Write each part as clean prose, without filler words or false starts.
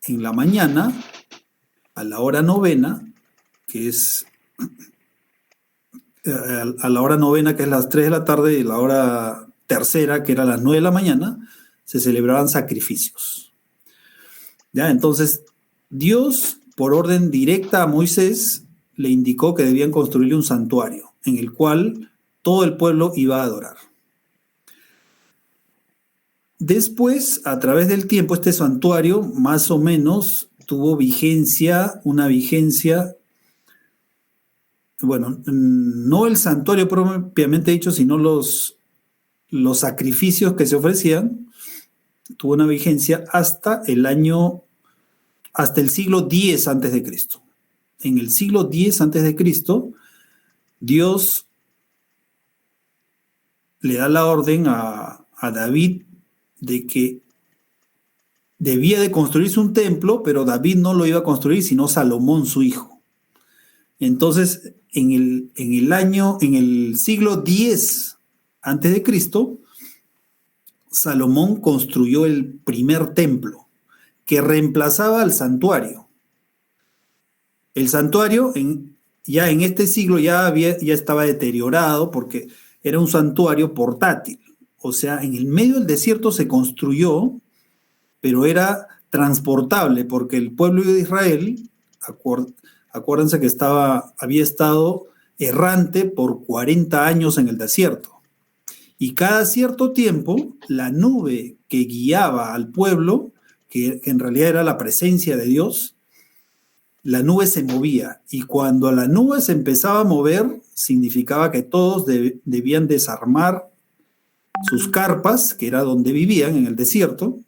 en la mañana, a la hora novena, que es a la hora novena, que es las 3 de la tarde, y la hora tercera, que era las 9 de la mañana, se celebraban sacrificios. ¿Ya? Entonces, Dios, por orden directa a Moisés, le indicó que debían construirle un santuario en el cual todo el pueblo iba a adorar. Después, a través del tiempo, este santuario más o menos tuvo una vigencia, bueno, no el santuario propiamente dicho, sino los sacrificios que se ofrecían, tuvo una vigencia hasta el siglo X antes de Cristo. En el siglo X antes de Cristo, Dios le da la orden a David de que debía de construirse un templo, pero David no lo iba a construir, sino Salomón, su hijo. Entonces, en el siglo X antes de Cristo, Salomón construyó el primer templo que reemplazaba al santuario. El santuario ya en este siglo ya estaba deteriorado porque era un santuario portátil. O sea, en el medio del desierto se construyó, pero era transportable porque el pueblo de Israel, acuérdense que había estado errante por 40 años en el desierto. Y cada cierto tiempo, la nube que guiaba al pueblo, que en realidad era la presencia de Dios, la nube se movía. Y cuando la nube se empezaba a mover, significaba que todos debían desarmar sus carpas, que era donde vivían, en el desierto,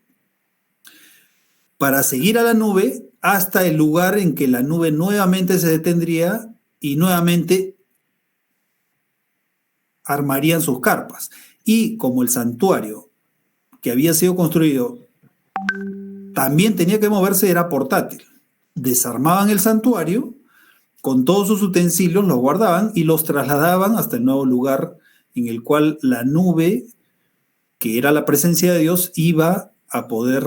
para seguir a la nube hasta el lugar en que la nube nuevamente se detendría y nuevamente armarían sus carpas. Y como el santuario que había sido construido también tenía que moverse, era portátil. Desarmaban el santuario, con todos sus utensilios los guardaban y los trasladaban hasta el nuevo lugar en el cual la nube, que era la presencia de Dios, iba a poder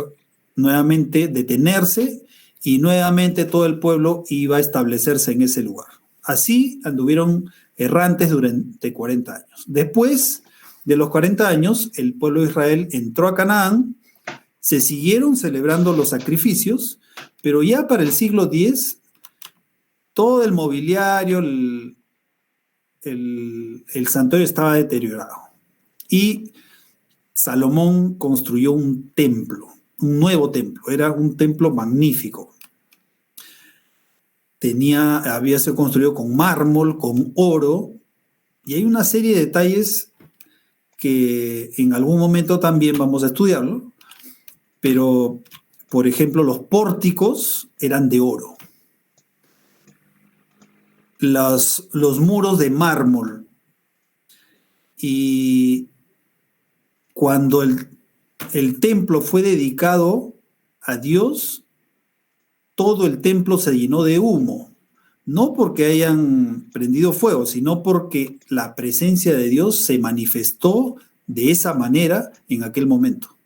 nuevamente detenerse y nuevamente todo el pueblo iba a establecerse en ese lugar. Así anduvieron errantes durante 40 años. Después de los 40 años, el pueblo de Israel entró a Canaán, se siguieron celebrando los sacrificios, pero ya para el siglo X, todo el mobiliario, el santuario estaba deteriorado. Y Salomón construyó un templo, un nuevo templo, era un templo magnífico. Había sido construido con mármol, con oro, y hay una serie de detalles que en algún momento también vamos a estudiarlo, pero, por ejemplo, los pórticos eran de oro. Los muros de mármol. Y cuando el templo fue dedicado a Dios, todo el templo se llenó de humo. No porque hayan prendido fuego, sino porque la presencia de Dios se manifestó de esa manera en aquel momento.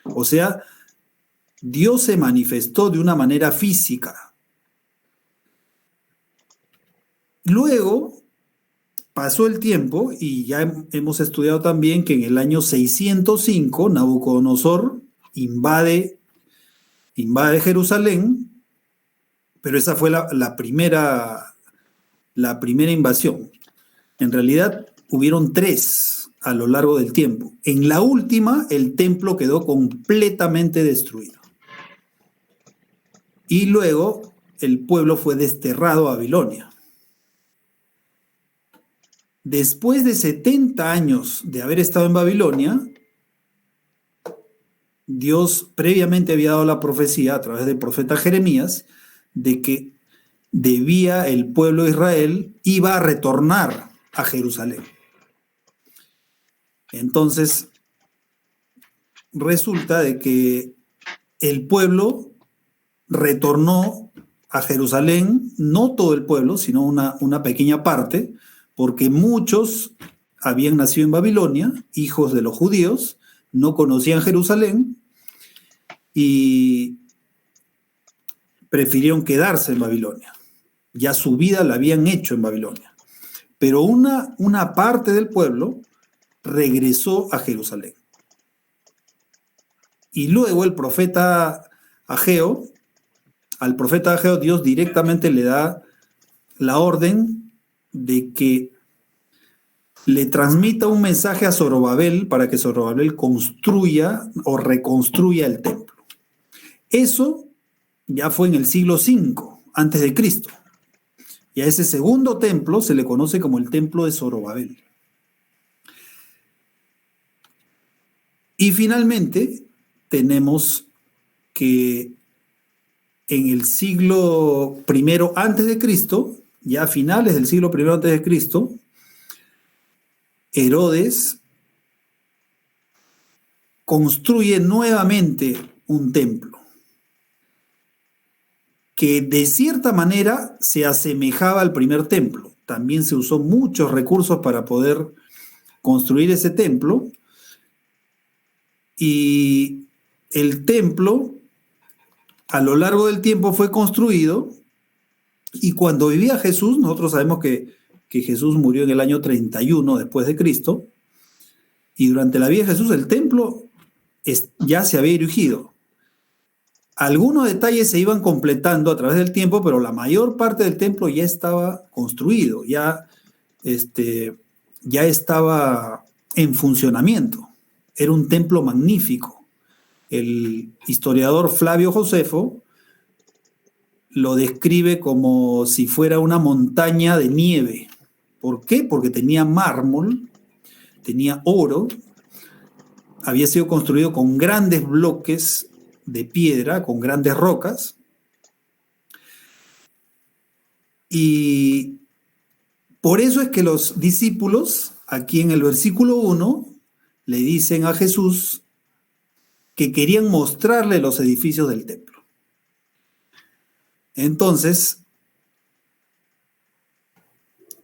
O sea, Dios se manifestó de una manera física. Luego pasó el tiempo y ya hemos estudiado también que en el año 605 Nabucodonosor invade Jerusalén, pero esa fue la primera invasión. En realidad hubieron 3 a lo largo del tiempo. En la última, el templo quedó completamente destruido. Y luego el pueblo fue desterrado a Babilonia. Después de 70 años de haber estado en Babilonia, Dios previamente había dado la profecía a través del profeta Jeremías de que el pueblo de Israel iba a retornar a Jerusalén. Entonces, resulta de que el pueblo retornó a Jerusalén, no todo el pueblo, sino una pequeña parte, porque muchos habían nacido en Babilonia, hijos de los judíos, no conocían Jerusalén, y prefirieron quedarse en Babilonia. Ya su vida la habían hecho en Babilonia. Pero una parte del pueblo regresó a Jerusalén. Y luego al profeta Ageo, Dios directamente le da la orden de que le transmita un mensaje a Zorobabel para que Zorobabel construya o reconstruya el templo. Eso ya fue en el siglo V antes de Cristo. Y a ese segundo templo se le conoce como el templo de Zorobabel. Y finalmente tenemos que en el siglo I antes de Cristo, ya a finales del siglo I antes de Cristo, Herodes construye nuevamente un templo que de cierta manera se asemejaba al primer templo. También se usó muchos recursos para poder construir ese templo. Y el templo, a lo largo del tiempo, fue construido. Y cuando vivía Jesús, nosotros sabemos que Jesús murió en el año 31 después de Cristo. Y durante la vida de Jesús, el templo ya se había erigido. Algunos detalles se iban completando a través del tiempo, pero la mayor parte del templo ya estaba construido, ya estaba en funcionamiento. Era un templo magnífico. El historiador Flavio Josefo lo describe como si fuera una montaña de nieve. ¿Por qué? Porque tenía mármol, tenía oro, había sido construido con grandes bloques de piedra, con grandes rocas. Y por eso es que los discípulos, aquí en el versículo 1, le dicen a Jesús que querían mostrarle los edificios del templo. Entonces,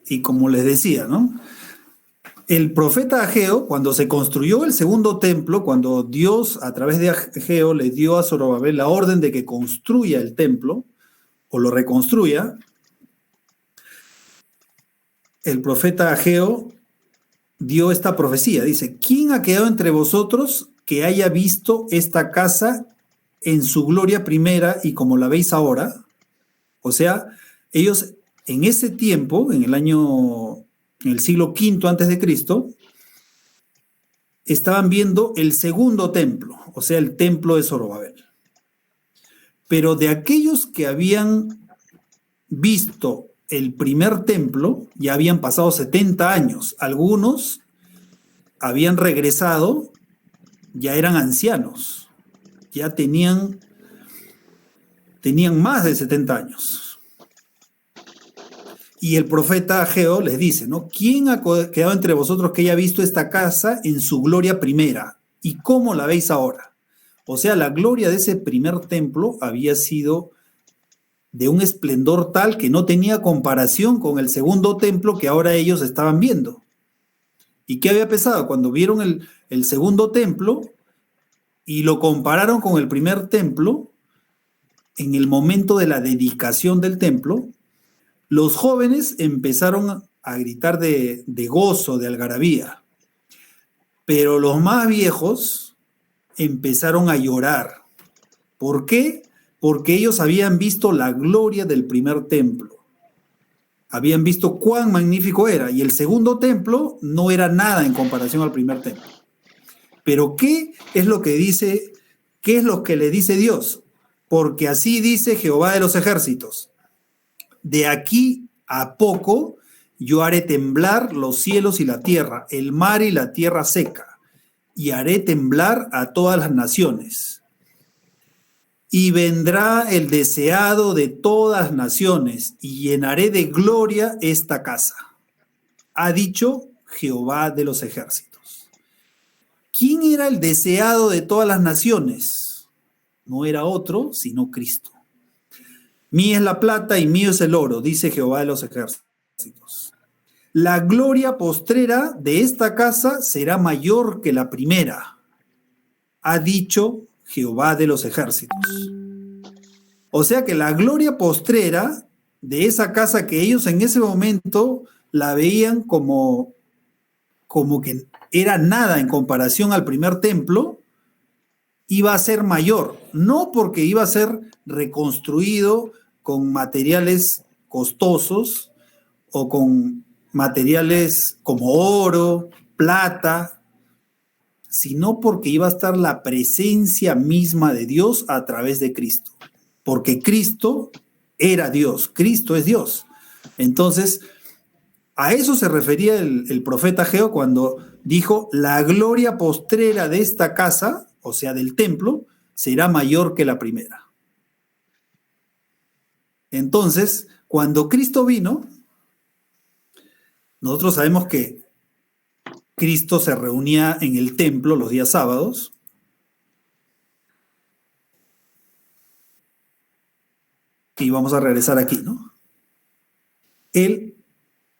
y como les decía, ¿no? El profeta Ageo, cuando se construyó el segundo templo, cuando Dios a través de Ageo le dio a Zorobabel la orden de que construya el templo o lo reconstruya, el profeta Ageo dio esta profecía. Dice: ¿quién ha quedado entre vosotros que haya visto esta casa en su gloria primera y como la veis ahora? O sea, ellos en ese tiempo, en el siglo V antes de Cristo, estaban viendo el segundo templo, o sea, el templo de Zorobabel. Pero de aquellos que habían visto el primer templo, ya habían pasado 70 años. Algunos habían regresado, ya eran ancianos, ya tenían más de 70 años. Y el profeta Ageo les dice, ¿no? ¿Quién ha quedado entre vosotros que haya visto esta casa en su gloria primera? ¿Y cómo la veis ahora? O sea, la gloria de ese primer templo había sido de un esplendor tal que no tenía comparación con el segundo templo que ahora ellos estaban viendo. ¿Y qué había pasado? Cuando vieron el segundo templo y lo compararon con el primer templo, en el momento de la dedicación del templo, los jóvenes empezaron a gritar de gozo, de algarabía, pero los más viejos empezaron a llorar. ¿Por qué? Porque ellos habían visto la gloria del primer templo. Habían visto cuán magnífico era, y el segundo templo no era nada en comparación al primer templo. Pero ¿qué es lo que dice? ¿Qué es lo que le dice Dios? Porque así dice Jehová de los ejércitos: de aquí a poco yo haré temblar los cielos y la tierra, el mar y la tierra seca, y haré temblar a todas las naciones. Y vendrá el deseado de todas las naciones, y llenaré de gloria esta casa, ha dicho Jehová de los ejércitos. ¿Quién era el deseado de todas las naciones? No era otro, sino Cristo. Mía es la plata y mío es el oro, dice Jehová de los ejércitos. La gloria postrera de esta casa será mayor que la primera, ha dicho Jehová de los ejércitos. O sea que la gloria postrera de esa casa que ellos en ese momento la veían como que era nada en comparación al primer templo, iba a ser mayor, no porque iba a ser reconstruido con materiales costosos o con materiales como oro, plata, sino porque iba a estar la presencia misma de Dios a través de Cristo. Porque Cristo era Dios, Cristo es Dios. Entonces, a eso se refería el profeta Ageo cuando dijo, la gloria postrera de esta casa, o sea, del templo, será mayor que la primera. Entonces, cuando Cristo vino, nosotros sabemos que Cristo se reunía en el templo los días sábados. Y vamos a regresar aquí, ¿no? Él,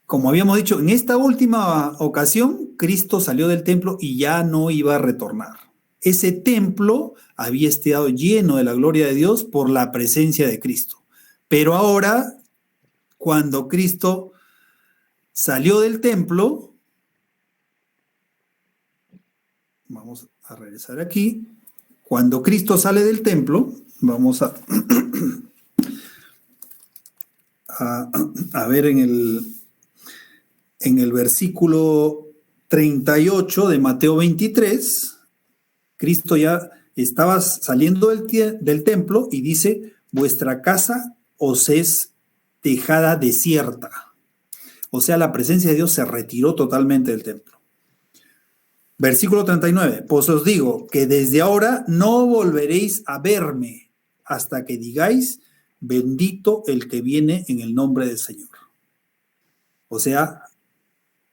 como habíamos dicho, en esta última ocasión, Cristo salió del templo y ya no iba a retornar. Ese templo había estado lleno de la gloria de Dios por la presencia de Cristo. Pero ahora, cuando Cristo salió del templo, vamos a regresar aquí, cuando Cristo sale del templo, vamos a ver en el versículo 38 de Mateo 23, Cristo ya estaba saliendo del templo y dice, vuestra casa os es dejada desierta. O sea, la presencia de Dios se retiró totalmente del templo. Versículo 39, pues os digo que desde ahora no volveréis a verme hasta que digáis, bendito el que viene en el nombre del Señor. O sea,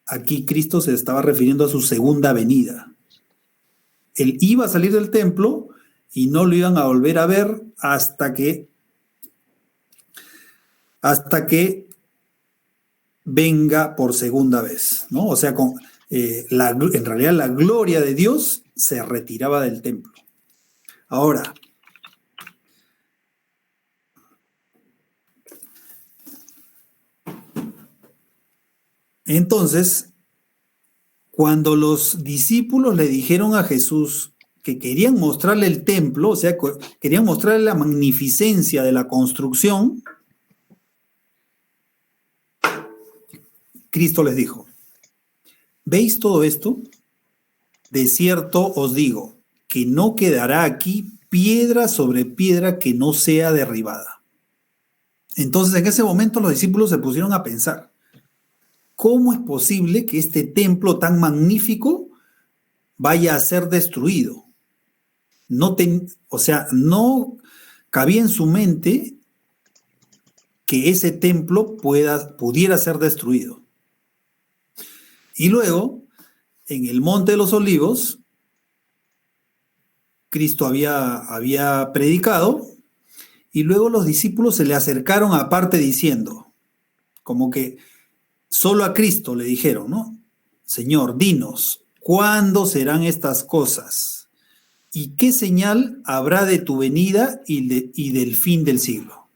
aquí Cristo se estaba refiriendo a su segunda venida. Él iba a salir del templo y no lo iban a volver a ver hasta que venga por segunda vez, ¿no? O sea, en realidad la gloria de Dios se retiraba del templo. Ahora, entonces, cuando los discípulos le dijeron a Jesús que querían mostrarle el templo, o sea, querían mostrarle la magnificencia de la construcción, Cristo les dijo, ¿veis todo esto? De cierto os digo que no quedará aquí piedra sobre piedra que no sea derribada. Entonces, en ese momento los discípulos se pusieron a pensar, ¿cómo es posible que este templo tan magnífico vaya a ser destruido? No cabía en su mente que ese templo pudiera ser destruido. Y luego, en el Monte de los Olivos, Cristo había predicado y luego los discípulos se le acercaron aparte diciendo, como que solo a Cristo le dijeron, ¿no? Señor, dinos, ¿cuándo serán estas cosas? ¿Y qué señal habrá de tu venida y del fin del siglo?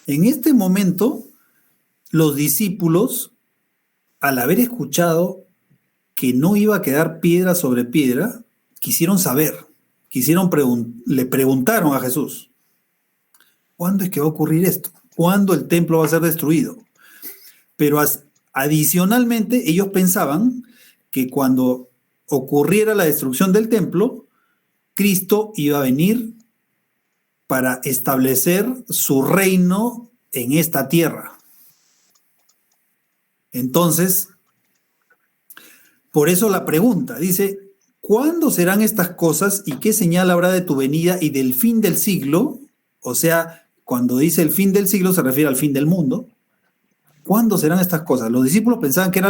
En este momento, los discípulos, al haber escuchado que no iba a quedar piedra sobre piedra, quisieron saber, le preguntaron a Jesús, ¿cuándo es que va a ocurrir esto? ¿Cuándo el templo va a ser destruido? Pero adicionalmente ellos pensaban que cuando ocurriera la destrucción del templo, Cristo iba a venir para establecer su reino en esta tierra. Entonces, por eso la pregunta, dice, ¿cuándo serán estas cosas y qué señal habrá de tu venida y del fin del siglo? O sea, cuando dice el fin del siglo se refiere al fin del mundo. ¿Cuándo serán estas cosas? Los discípulos pensaban que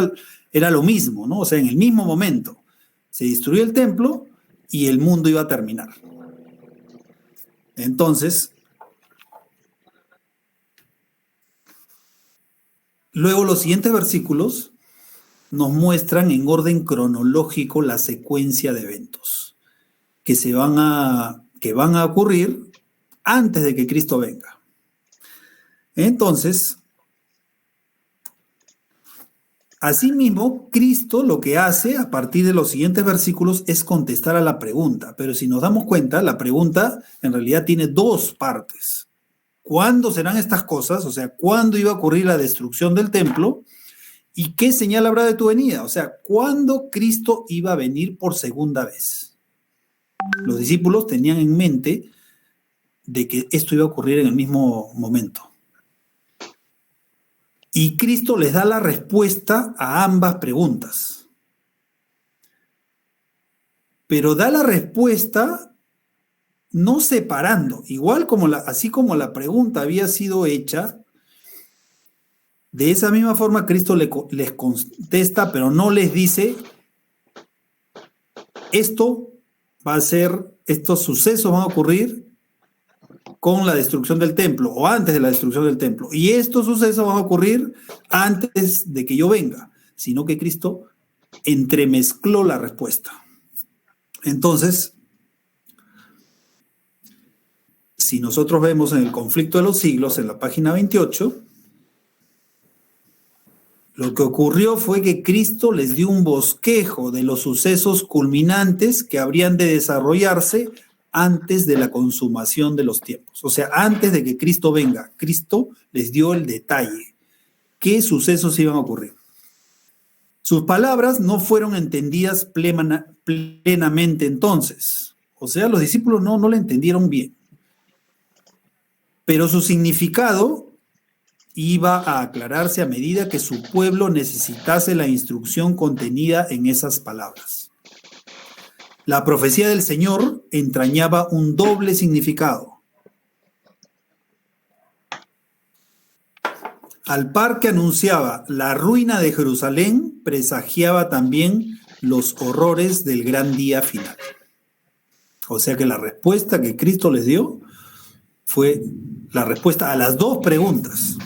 era lo mismo, ¿no? O sea, en el mismo momento se destruyó el templo y el mundo iba a terminar. Entonces, luego los siguientes versículos nos muestran en orden cronológico la secuencia de eventos que van a ocurrir antes de que Cristo venga. Entonces, asimismo, Cristo lo que hace a partir de los siguientes versículos es contestar a la pregunta. Pero si nos damos cuenta, la pregunta en realidad tiene dos partes. ¿Cuándo serán estas cosas? O sea, ¿cuándo iba a ocurrir la destrucción del templo? ¿Y qué señal habrá de tu venida? O sea, ¿cuándo Cristo iba a venir por segunda vez? Los discípulos tenían en mente de que esto iba a ocurrir en el mismo momento. Y Cristo les da la respuesta a ambas preguntas. Pero da la respuesta no separando. Igual como así como la pregunta había sido hecha, de esa misma forma Cristo les contesta, pero no les dice, estos sucesos van a ocurrir con la destrucción del templo o antes de la destrucción del templo. Y estos sucesos van a ocurrir antes de que yo venga, sino que Cristo entremezcló la respuesta. Entonces, si nosotros vemos en el conflicto de los siglos, en la página 28, lo que ocurrió fue que Cristo les dio un bosquejo de los sucesos culminantes que habrían de desarrollarse antes de la consumación de los tiempos. O sea, antes de que Cristo venga, Cristo les dio el detalle. ¿Qué sucesos iban a ocurrir? Sus palabras no fueron entendidas plenamente entonces. O sea, los discípulos no la entendieron bien. Pero su significado iba a aclararse a medida que su pueblo necesitase la instrucción contenida en esas palabras. La profecía del Señor entrañaba un doble significado. Al par que anunciaba la ruina de Jerusalén, presagiaba también los horrores del gran día final. O sea que la respuesta que Cristo les dio fue la respuesta a las dos preguntas.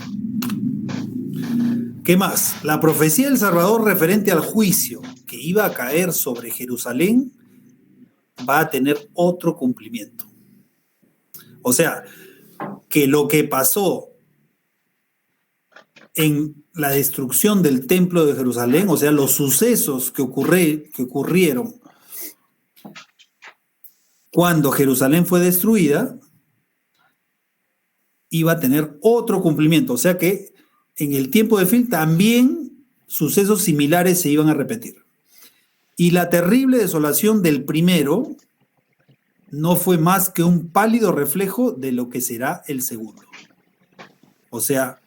¿Qué más? La profecía del Salvador referente al juicio que iba a caer sobre Jerusalén va a tener otro cumplimiento. O sea, que lo que pasó en la destrucción del templo de Jerusalén, o sea, los sucesos que ocurrieron cuando Jerusalén fue destruida, iba a tener otro cumplimiento. O sea que en el tiempo de fin también sucesos similares se iban a repetir. Y la terrible desolación del primero no fue más que un pálido reflejo de lo que será el segundo. O sea,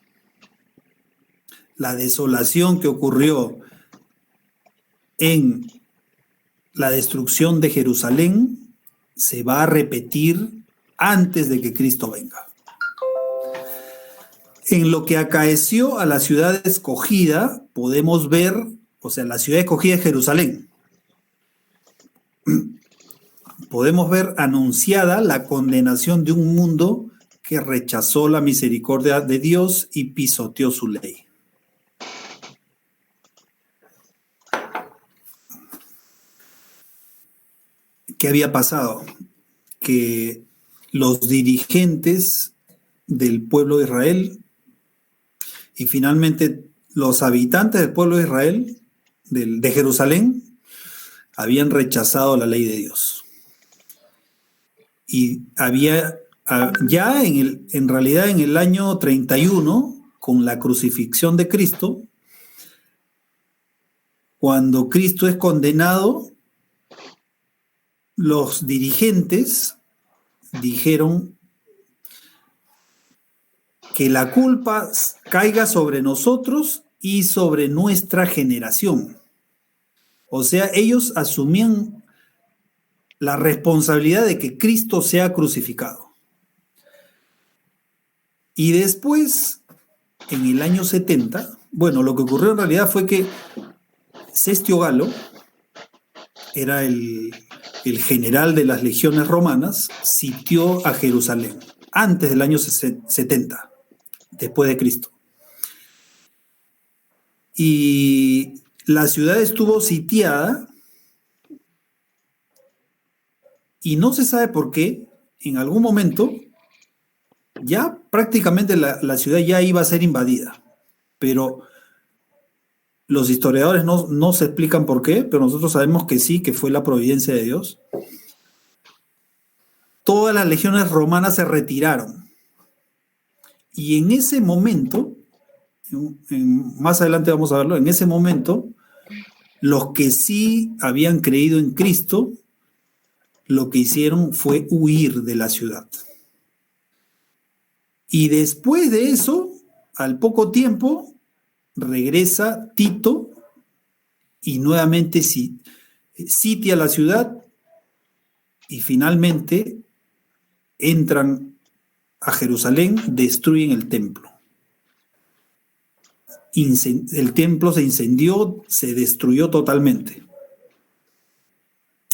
la desolación que ocurrió en la destrucción de Jerusalén se va a repetir antes de que Cristo venga. En lo que acaeció a la ciudad escogida, podemos ver, o sea, la ciudad escogida es Jerusalén. Podemos ver anunciada la condenación de un mundo que rechazó la misericordia de Dios y pisoteó su ley. ¿Qué había pasado? Que los dirigentes del pueblo de Israel y finalmente los habitantes del pueblo de Israel, de Jerusalén, habían rechazado la ley de Dios. Y había ya en realidad en el año 31, con la crucifixión de Cristo, cuando Cristo es condenado, los dirigentes dijeron que la culpa caiga sobre nosotros y sobre nuestra generación. O sea, ellos asumían la responsabilidad de que Cristo sea crucificado. Y después, en el año 70, bueno, lo que ocurrió en realidad fue que Cestio Galo era el general de las legiones romanas, sitió a Jerusalén antes del año 70, después de Cristo. Y la ciudad estuvo sitiada y no se sabe por qué, en algún momento, Ya prácticamente la ciudad ya iba a ser invadida, pero los historiadores no se explican por qué, pero nosotros sabemos que sí, que fue la providencia de Dios. Todas las legiones romanas se retiraron. Y en ese momento, más adelante vamos a verlo, en ese momento, los que sí habían creído en Cristo, lo que hicieron fue huir de la ciudad. Y después de eso, al poco tiempo, regresa Tito y nuevamente sitia la ciudad y finalmente entran a Jerusalén, destruyen el templo. El templo se incendió, se destruyó totalmente.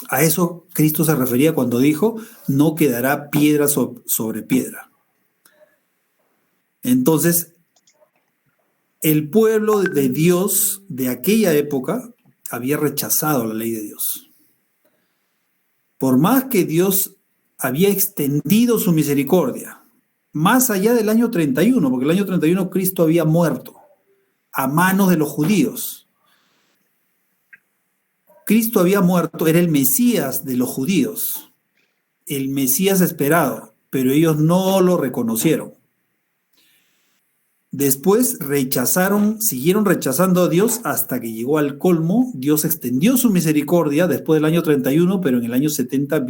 A eso Cristo se refería cuando dijo, no quedará piedra sobre piedra. Entonces, el pueblo de Dios de aquella época había rechazado la ley de Dios. Por más que Dios había extendido su misericordia, más allá del año 31, porque el año 31 Cristo había muerto a manos de los judíos. Cristo había muerto, era el Mesías de los judíos, el Mesías esperado, pero ellos no lo reconocieron. Después siguieron rechazando a Dios hasta que llegó al colmo. Dios extendió su misericordia después del año 31, pero en el año 70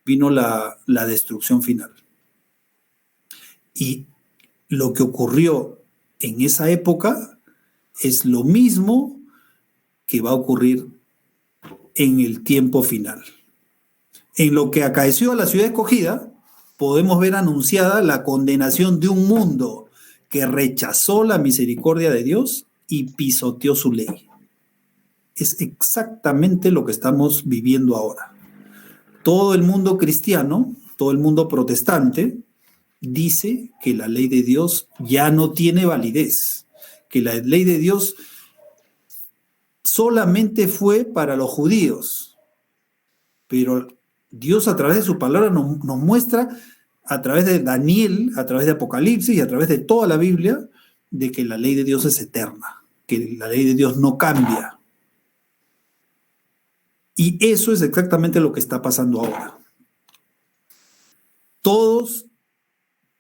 vino la destrucción final. Y lo que ocurrió en esa época es lo mismo que va a ocurrir en el tiempo final. En lo que acaeció a la ciudad escogida, podemos ver anunciada la condenación de un mundo que rechazó la misericordia de Dios y pisoteó su ley. Es exactamente lo que estamos viviendo ahora. Todo el mundo cristiano, todo el mundo protestante, dice que la ley de Dios ya no tiene validez, que la ley de Dios solamente fue para los judíos, pero Dios a través de su palabra nos muestra a través de Daniel, a través de Apocalipsis y a través de toda la Biblia, de que la ley de Dios es eterna, que la ley de Dios no cambia. Y eso es exactamente lo que está pasando ahora. Todos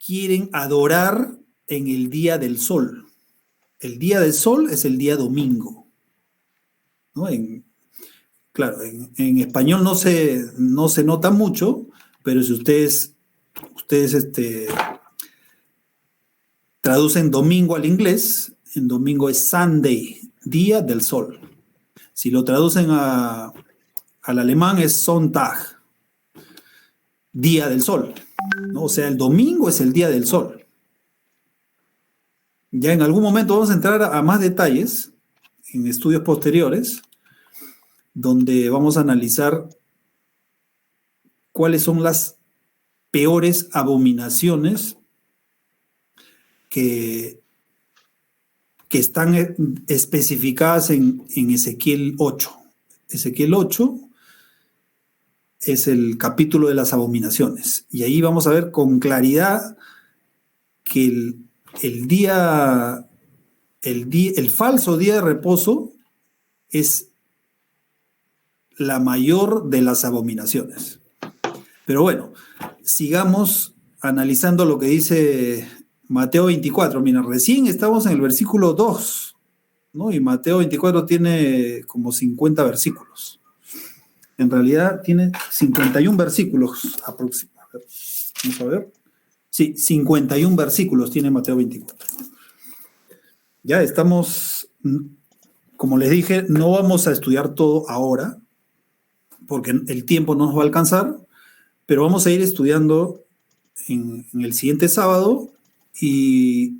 quieren adorar en el día del sol. El día del sol es el día domingo, ¿no? Claro, en español no se nota mucho, pero si ustedes traducen domingo al inglés, en domingo es Sunday, día del sol. Si lo traducen al alemán es Sonntag, día del sol, ¿no? O sea, el domingo es el día del sol. Ya en algún momento vamos a entrar a más detalles en estudios posteriores, donde vamos a analizar cuáles son las peores abominaciones que están especificadas en Ezequiel 8. Ezequiel 8 es el capítulo de las abominaciones. Y ahí vamos a ver con claridad que el falso día de reposo es la mayor de las abominaciones. Pero bueno, sigamos analizando lo que dice Mateo 24. Mira, recién estamos en el versículo 2, ¿no? Y Mateo 24 tiene como 50 versículos. En realidad tiene 51 versículos aproximadamente. Vamos a ver. Sí, 51 versículos tiene Mateo 24. Ya estamos, como les dije, no vamos a estudiar todo ahora, porque el tiempo no nos va a alcanzar, pero vamos a ir estudiando en el siguiente sábado, y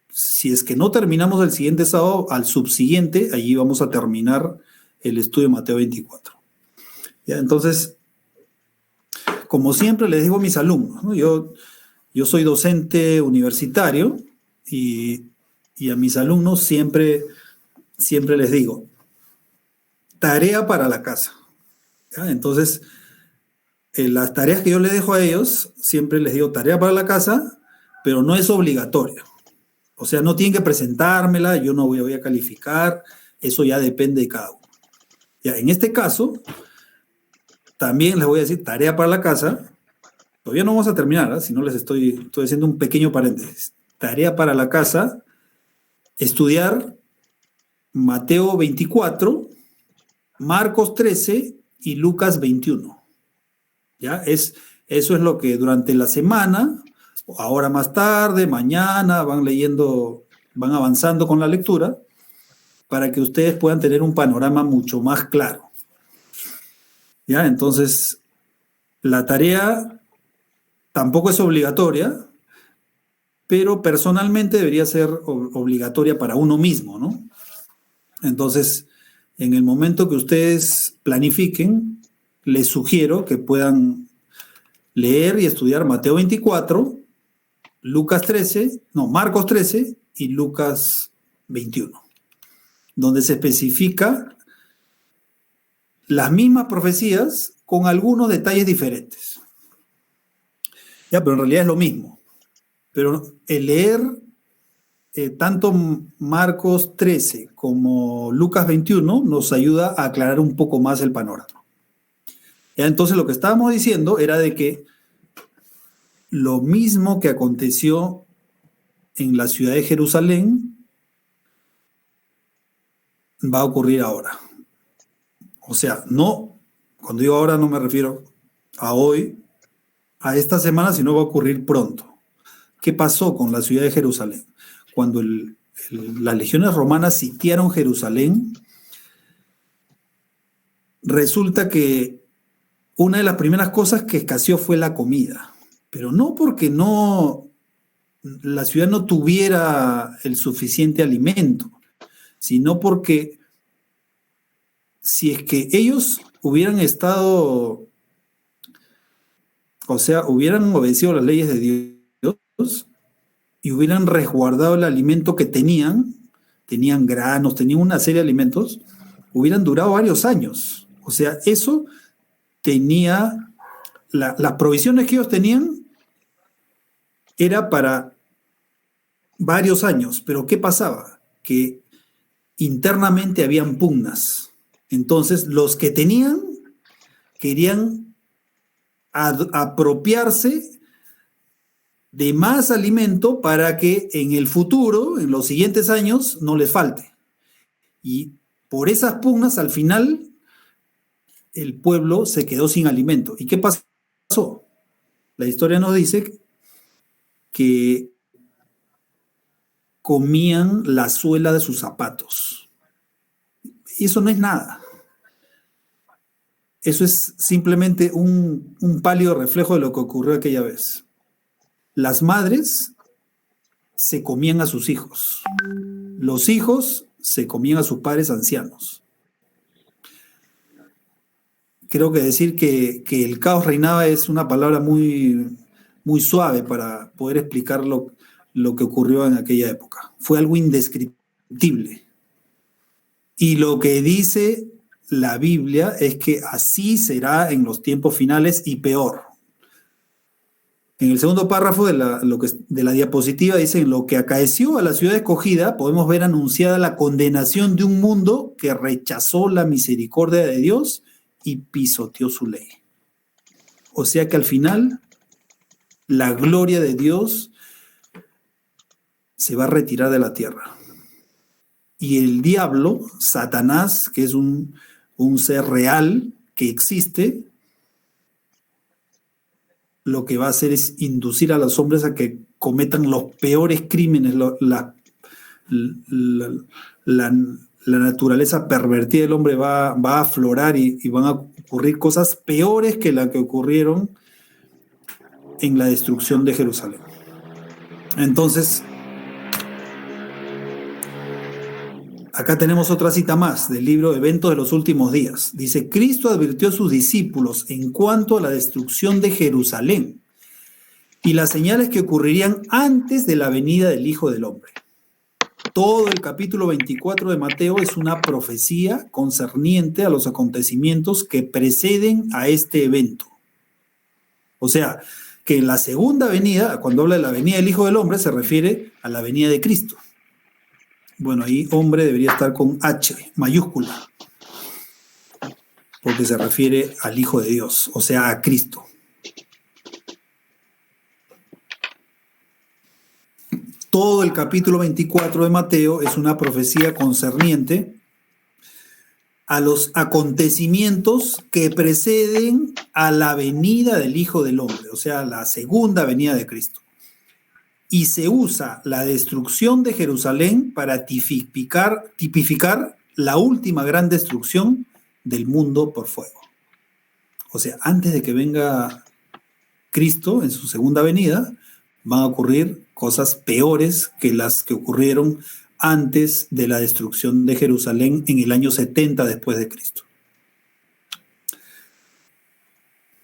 si es que no terminamos el siguiente sábado, al subsiguiente, allí vamos a terminar el estudio de Mateo 24. ¿Ya? Entonces, como siempre les digo a mis alumnos, ¿no? Yo soy docente universitario y a mis alumnos siempre les digo, tarea para la casa. ¿Ya? Entonces, las tareas que yo les dejo a ellos, siempre les digo tarea para la casa, pero no es obligatoria. O sea, no tienen que presentármela, yo no voy a calificar, eso ya depende de cada uno. Ya, en este caso, también les voy a decir tarea para la casa. Todavía no vamos a terminar, ¿eh? Si no les estoy haciendo un pequeño paréntesis. Tarea para la casa, estudiar Mateo 24, Marcos 13 y Lucas 21. ¿Ya? Eso es lo que durante la semana, ahora más tarde, mañana, van leyendo, van avanzando con la lectura, para que ustedes puedan tener un panorama mucho más claro. ¿Ya? Entonces, la tarea tampoco es obligatoria, pero personalmente debería ser obligatoria para uno mismo, ¿no? Entonces, en el momento que ustedes planifiquen, les sugiero que puedan leer y estudiar Mateo 24, Marcos 13 y Lucas 21, donde se especifica las mismas profecías con algunos detalles diferentes. Ya, pero en realidad es lo mismo. Pero el leer tanto Marcos 13 como Lucas 21 nos ayuda a aclarar un poco más el panorama. Ya, entonces lo que estábamos diciendo era de que lo mismo que aconteció en la ciudad de Jerusalén va a ocurrir ahora. O sea, no, cuando digo ahora no me refiero a hoy, a esta semana, sino va a ocurrir pronto. ¿Qué pasó con la ciudad de Jerusalén? Cuando las legiones romanas sitiaron Jerusalén, resulta que una de las primeras cosas que escaseó fue la comida, pero no porque la ciudad no tuviera el suficiente alimento, sino porque si es que ellos hubieran estado, o sea, hubieran obedecido las leyes de Dios y hubieran resguardado el alimento que tenían granos, tenían una serie de alimentos, hubieran durado varios años. O sea, eso tenía, las provisiones que ellos tenían era para varios años, pero ¿qué pasaba? Que internamente habían pugnas. Entonces, los que tenían querían apropiarse de más alimento para que en el futuro, en los siguientes años, no les falte. Y por esas pugnas, al final, el pueblo se quedó sin alimento. ¿Y qué pasó? La historia nos dice que comían la suela de sus zapatos. Y eso no es nada. Eso es simplemente un pálido reflejo de lo que ocurrió aquella vez. Las madres se comían a sus hijos. Los hijos se comían a sus padres ancianos. Creo que decir que el caos reinaba es una palabra muy, muy suave para poder explicar lo que ocurrió en aquella época. Fue algo indescriptible. Y lo que dice la Biblia es que así será en los tiempos finales y peor. En el segundo párrafo de la diapositiva dice: en lo que acaeció a la ciudad escogida, podemos ver anunciada la condenación de un mundo que rechazó la misericordia de Dios y pisoteó su ley. O sea que al final, la gloria de Dios se va a retirar de la tierra. Y el diablo, Satanás, que es un ser real que existe, lo que va a hacer es inducir a los hombres a que cometan los peores crímenes, la naturaleza pervertida del hombre va a aflorar y van a ocurrir cosas peores que las que ocurrieron en la destrucción de Jerusalén. Entonces, acá tenemos otra cita más del libro Eventos de los Últimos Días. Dice: Cristo advirtió a sus discípulos en cuanto a la destrucción de Jerusalén y las señales que ocurrirían antes de la venida del Hijo del Hombre. Todo el capítulo 24 de Mateo es una profecía concerniente a los acontecimientos que preceden a este evento. O sea, que en la segunda venida, cuando habla de la venida del Hijo del Hombre, se refiere a la venida de Cristo. Bueno, ahí hombre debería estar con H, mayúscula, porque se refiere al Hijo de Dios, o sea, a Cristo. Todo el capítulo 24 de Mateo es una profecía concerniente a los acontecimientos que preceden a la venida del Hijo del Hombre, o sea, la segunda venida de Cristo. Y se usa la destrucción de Jerusalén para tipificar la última gran destrucción del mundo por fuego. O sea, antes de que venga Cristo en su segunda venida, van a ocurrir cosas peores que las que ocurrieron antes de la destrucción de Jerusalén en el año 70 después de Cristo.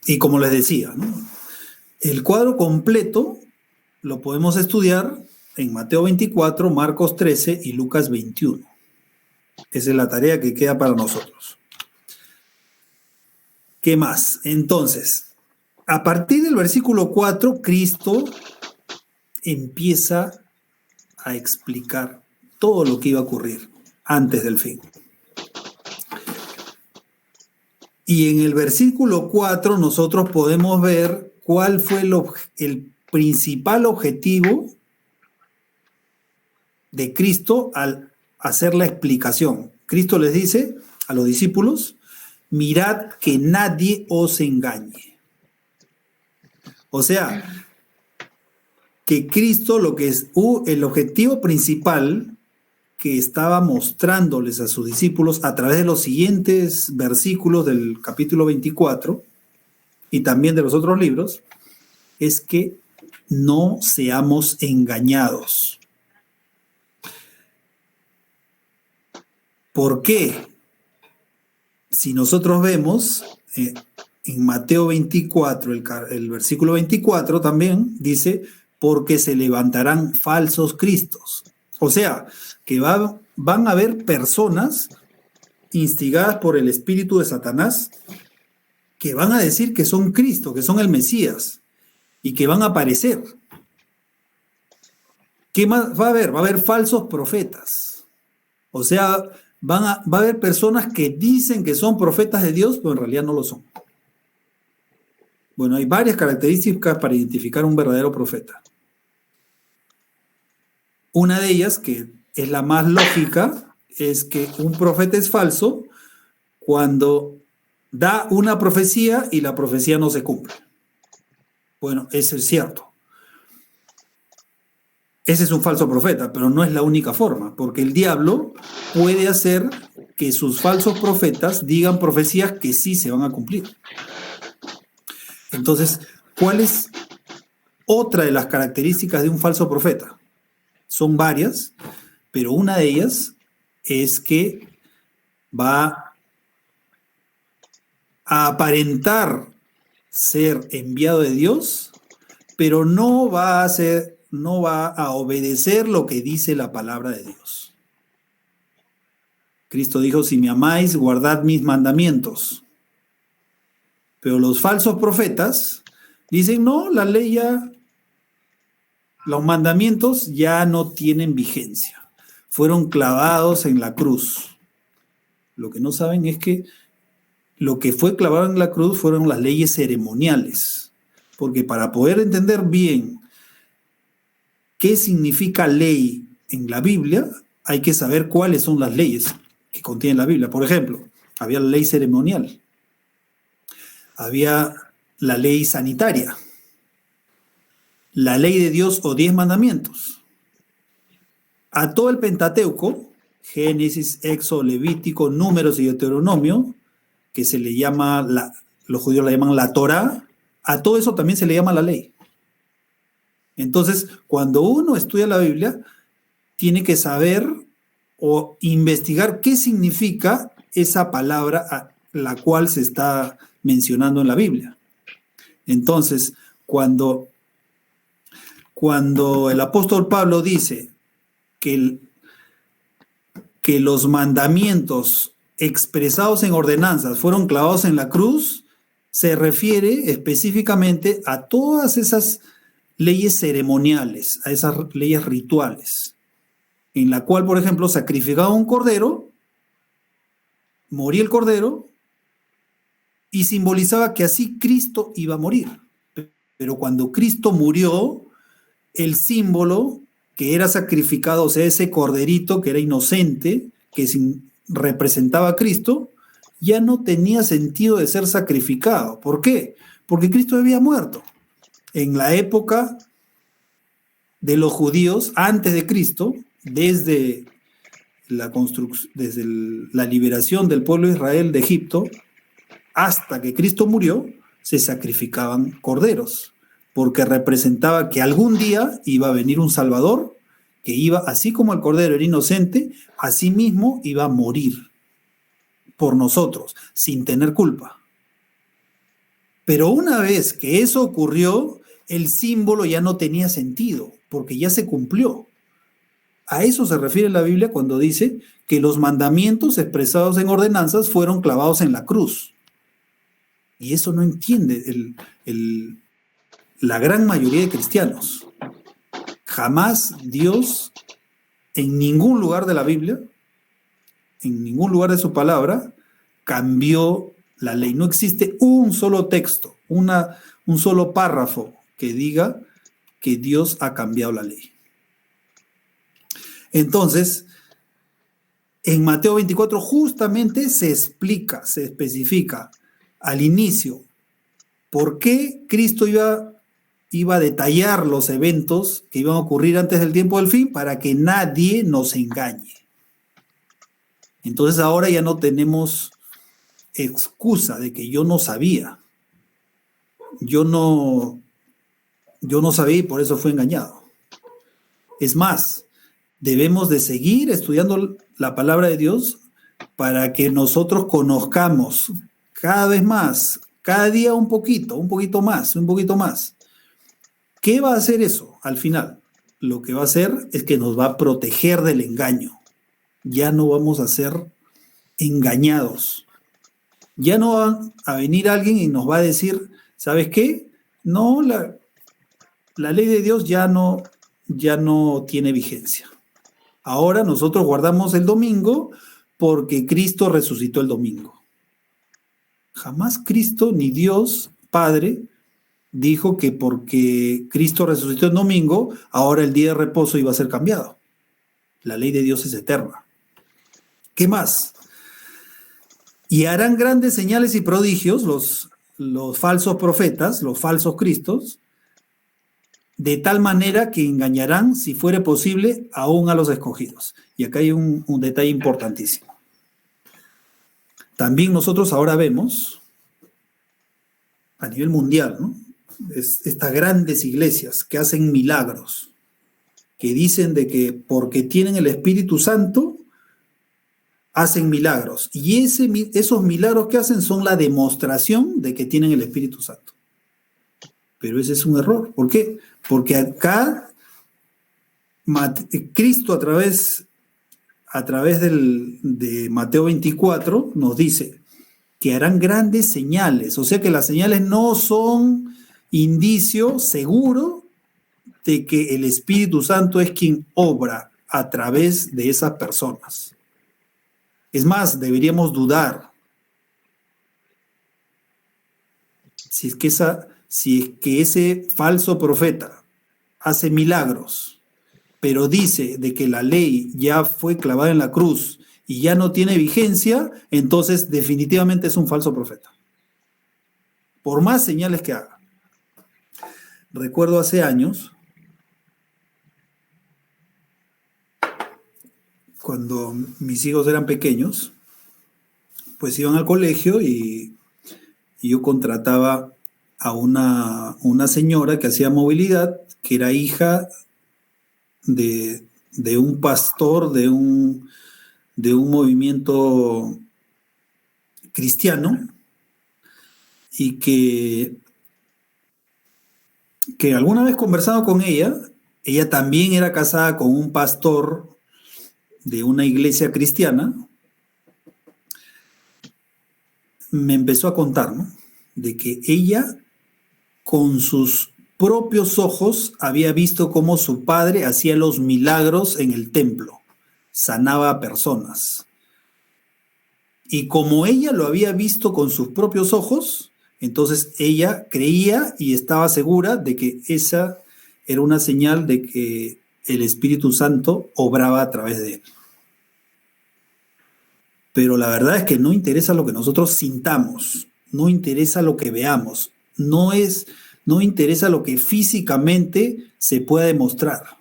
Y como les decía, ¿no? El cuadro completo lo podemos estudiar en Mateo 24, Marcos 13 y Lucas 21. Esa es la tarea que queda para nosotros. ¿Qué más? Entonces, a partir del versículo 4, Cristo empieza a explicar todo lo que iba a ocurrir antes del fin. Y en el versículo 4 nosotros podemos ver cuál fue el principal objetivo de Cristo al hacer la explicación. Cristo les dice a los discípulos: mirad que nadie os engañe. O sea, que Cristo, lo que es el objetivo principal que estaba mostrándoles a sus discípulos a través de los siguientes versículos del capítulo 24 y también de los otros libros, es que no seamos engañados. ¿Por qué? Si nosotros vemos en Mateo 24, el versículo 24 también dice: porque se levantarán falsos cristos. O sea, que van a haber personas instigadas por el espíritu de Satanás que van a decir que son Cristo, que son el Mesías, y que van a aparecer. ¿Qué más va a haber? Va a haber falsos profetas. O sea, va a haber personas que dicen que son profetas de Dios, pero en realidad no lo son. Bueno, hay varias características para identificar un verdadero profeta. Una de ellas, que es la más lógica, es que un profeta es falso cuando da una profecía y la profecía no se cumple. Bueno, eso es cierto. Ese es un falso profeta, pero no es la única forma, porque el diablo puede hacer que sus falsos profetas digan profecías que sí se van a cumplir. Entonces, ¿cuál es otra de las características de un falso profeta? Son varias, pero una de ellas es que va a aparentar ser enviado de Dios, pero no va a obedecer lo que dice la palabra de Dios. Cristo dijo: si me amáis, guardad mis mandamientos. Pero los falsos profetas dicen: no, la ley ya, los mandamientos ya no tienen vigencia. Fueron clavados en la cruz. Lo que no saben es que lo que fue clavado en la cruz fueron las leyes ceremoniales. Porque para poder entender bien qué significa ley en la Biblia, hay que saber cuáles son las leyes que contiene la Biblia. Por ejemplo, había la ley ceremonial. Había la ley sanitaria. La ley de Dios o 10 mandamientos. A todo el Pentateuco, Génesis, Éxodo, Levítico, Números y Deuteronomio, que se le llama, los judíos la llaman la Torá, a todo eso también se le llama la ley. Entonces, cuando uno estudia la Biblia, tiene que saber o investigar qué significa esa palabra a la cual se está mencionando en la Biblia. Entonces, cuando el apóstol Pablo dice que los mandamientos expresados en ordenanzas fueron clavados en la cruz, se refiere específicamente a todas esas leyes ceremoniales, a esas leyes rituales, en la cual, por ejemplo, sacrificaba un cordero, moría el cordero, y simbolizaba que así Cristo iba a morir. Pero cuando Cristo murió, el símbolo que era sacrificado, o sea, ese corderito que era inocente, que representaba a Cristo, ya no tenía sentido de ser sacrificado. ¿Por qué? Porque Cristo había muerto. En la época de los judíos, antes de Cristo, desde la liberación del pueblo de Israel de Egipto, hasta que Cristo murió, se sacrificaban corderos, porque representaba que algún día iba a venir un Salvador, que iba, así como el cordero era inocente, así mismo iba a morir por nosotros, sin tener culpa. Pero una vez que eso ocurrió, el símbolo ya no tenía sentido, porque ya se cumplió. A eso se refiere la Biblia cuando dice que los mandamientos expresados en ordenanzas fueron clavados en la cruz. Y eso no entiende la gran mayoría de cristianos. Jamás Dios, en ningún lugar de la Biblia, en ningún lugar de su palabra, cambió la ley. No existe un solo texto, un solo párrafo que diga que Dios ha cambiado la ley. Entonces, en Mateo 24 justamente se explica, se especifica al inicio por qué Cristo iba a detallar los eventos que iban a ocurrir antes del tiempo del fin para que nadie nos engañe. Entonces ahora ya no tenemos excusa de que yo no sabía. Yo no sabía y por eso fui engañado. Es más, debemos de seguir estudiando la palabra de Dios para que nosotros conozcamos cada vez más, cada día un poquito más. ¿Qué va a hacer eso al final? Lo que va a hacer es que nos va a proteger del engaño. Ya no vamos a ser engañados. Ya no va a venir alguien y nos va a decir, ¿sabes qué? No, la ley de Dios ya no tiene vigencia. Ahora nosotros guardamos el domingo porque Cristo resucitó el domingo. Jamás Cristo ni Dios Padre dijo que porque Cristo resucitó el domingo, ahora el día de reposo iba a ser cambiado. La ley de Dios es eterna. ¿Qué más? Y harán grandes señales y prodigios los falsos profetas, los falsos cristos, de tal manera que engañarán, si fuere posible, aún a los escogidos. Y acá hay un detalle importantísimo. También nosotros ahora vemos, a nivel mundial, ¿no? Estas grandes iglesias que hacen milagros, que dicen de que porque tienen el Espíritu Santo, hacen milagros. Y esos milagros que hacen son la demostración de que tienen el Espíritu Santo. Pero ese es un error. ¿Por qué? Porque acá Cristo a través de Mateo 24 nos dice que harán grandes señales. O sea que las señales no son indicio seguro de que el Espíritu Santo es quien obra a través de esas personas. Es más, deberíamos dudar si es que ese falso profeta hace milagros, pero dice de que la ley ya fue clavada en la cruz y ya no tiene vigencia, entonces definitivamente es un falso profeta. Por más señales que haga. Recuerdo hace años, cuando mis hijos eran pequeños, pues iban al colegio y yo contrataba a una señora que hacía movilidad, que era hija de un pastor de un movimiento cristiano, y que alguna vez conversando con ella también era casada con un pastor de una iglesia cristiana, me empezó a contar, ¿no? de que ella con sus propios ojos había visto cómo su padre hacía los milagros en el templo, sanaba a personas. Y como ella lo había visto con sus propios ojos, entonces ella creía y estaba segura de que esa era una señal de que el Espíritu Santo obraba a través de él. Pero la verdad es que no interesa lo que nosotros sintamos, no interesa lo que veamos, no interesa lo que físicamente se pueda demostrar.